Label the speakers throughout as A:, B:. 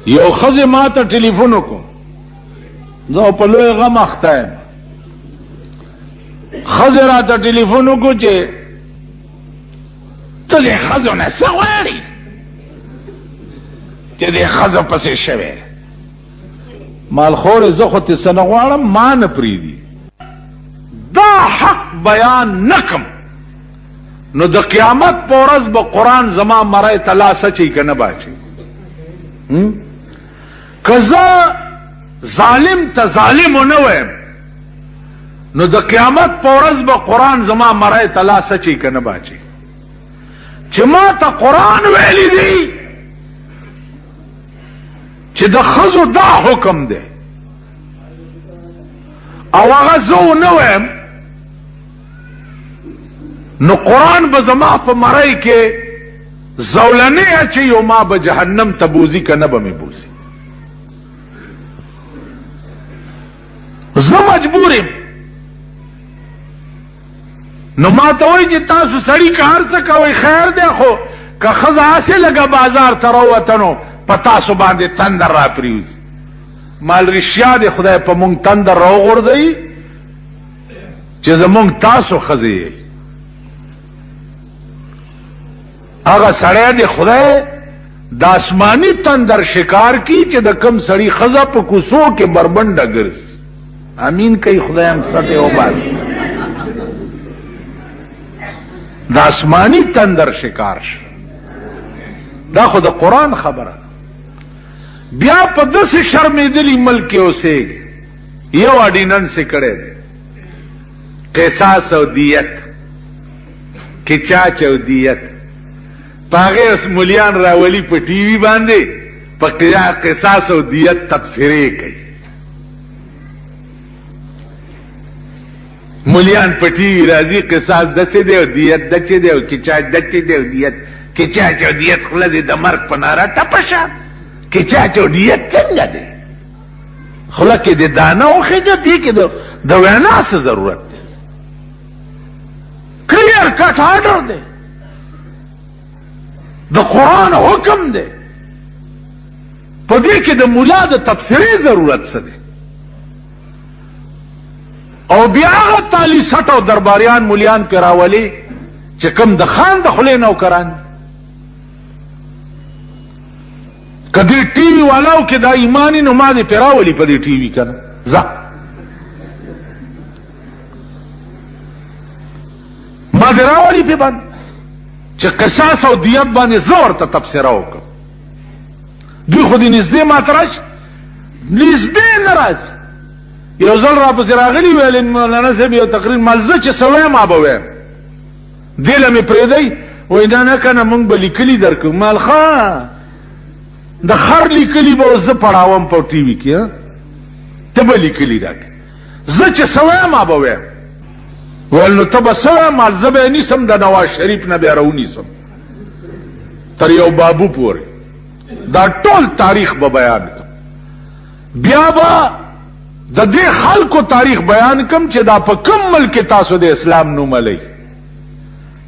A: یو ښځې ما ته ټلیفون وکړو، زه په لوی غم اخته یم. ښځې راته ټلیفون وکړو چې ته دې ښځو نه څه غواړې چې دې ښځو پسې شوې. مالخورې زه خو تې څه نه غواړم، ما نه پرېږدي. دا حق بیان نه کم نو د قیامت په ورځ به قرآن زما مرۍ ته لاس اچوي که نه به اچوي. که زه ظالم ته ظالم ونه ویم نو د قیامت په ورځ به قرآن زما مرۍ ته لاس اچوي که نه به اچوي. چې ما ته قرآن ویلی دی چې د ښځو دا حکم دی او هغه زه ونه ویم نو قرآن به زما په مرۍ کې زولنې اچوي او ما به جهنم ته بوزي که نه به مې بوزي. زه مجبور یم. نو ما ته وایي چې تاسو سړي که هر څه کوئ خیر دی، خو که ښځه هسې لږه بازار ته راووته نو په تاسو باندې تندر را پرېوځي. مال رښتیا دی خدای په مونږ تندر راوغورځوي چې زمونږ تاسو ښځې یې. هغه سړی دی خدای د آسماني تندر شکار کی چې د کم سړي ښځه په کوڅو کې بربنډه ګرځي. امین کوي خدای هم سټې وباسي. د آسماني تندر شکار شه. دا خو د قرآن خبره. بیا په داسې شرمېدلي ملک کې اوسېږي. یو اډیننس یې کړی دی قصاص او دیت، کچاچ او دیت. په هغې اوس ملیان راولي په ټي وي باندې په قصاص او دیت تبصرې کوي. ملیان په ټي وي راځي قصاص دسې دی او دیت دچې دی او کچاچ دچې دی او دیت کچاچ او دیت خوله دې د مرګ په ناره ټپه شه. کچاچ او دیت څنګه دی؟ خوله کې دې دانه وخېږه، دې کې د وینا څه ضرورت دی؟ کلیر کټ آرډر دی، د قرآن حکم دی. په دې کې د ملا د تبصرې ضرورت څه دی؟ او بیا هغه تالی سټ او درباریان ملیان پې راولي چې کوم د خان د خولې نوکران. که دې ټي وي والاو کې دا ایمانی نو ما دې پې راولي په دې ټي وي که نه ځه ما دې راولي پې باندې چې قصاص او دیت باندې زه ورته تبصره وکړم. دوی خو دې نږدې ما ته راشي، نږدې نه راځي. یو ځل را پسې راغلي ویل مولانا صاحب یو تقریر مال زه چې څه وایم ما به وایم، دې له مې پرېږدئ. وایي دا نه که نه موږ به لیکلي درکړو. مال ښه د خر لیکلي به زه پړاوم په ټي وي کې، ته به لیکلي راکړې. زه چې څه وایم ما به وایم. ویل نو ته به څه وایم؟ مال زه به یې نیسم د نواز شریف نه بیا راونیسم تر یو بابو پورې، دا ټول تاریخ به بیان کړم. بیا به د دې خلکو تاریخ بیان کم چې دا په کوم ملک تاسو د اسلام نوم لئ.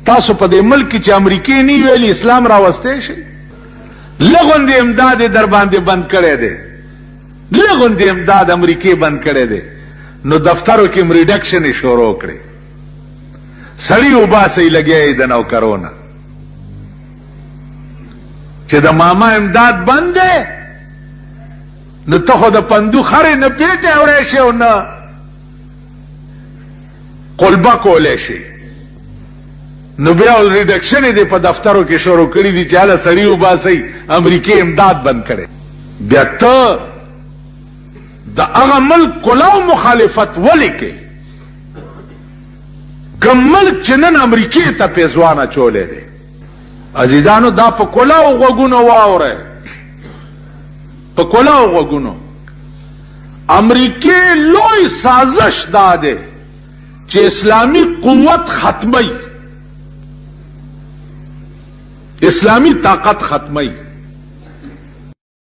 A: تاسو په دې ملک چې امریکې نه ویلي اسلام راوستی شي. لغوندې امداد یې در باندې بند کړی دی، لغوندې امداد امریکې بند کړی دی. نو دفترو کې ریډکشن یې شروع کړی، سړي وباسئ لګیا یې د نوکرونه چې د ماما امداد بند دی. نو ته خو د پندو خرې نه پیټې اوړی شي او نه قلبه کولی شي. نو بیا ریډکشن یې په دفترو کې شروع کړي دي چې هله سړي وباسئ امریکې امداد بند کړی. بیا ته د هغه ملک کلاو مخالفت ولې کوې؟ کوم ملک چې نن امریکې ته پیزوان اچولی دی. عزیزانو دا په کلاو غوږونو واورئ، په کلاو غوږونو. امریکې لوی سازش دا دی چې اسلامي قوت ختمی، اسلامي طاقت ختمی.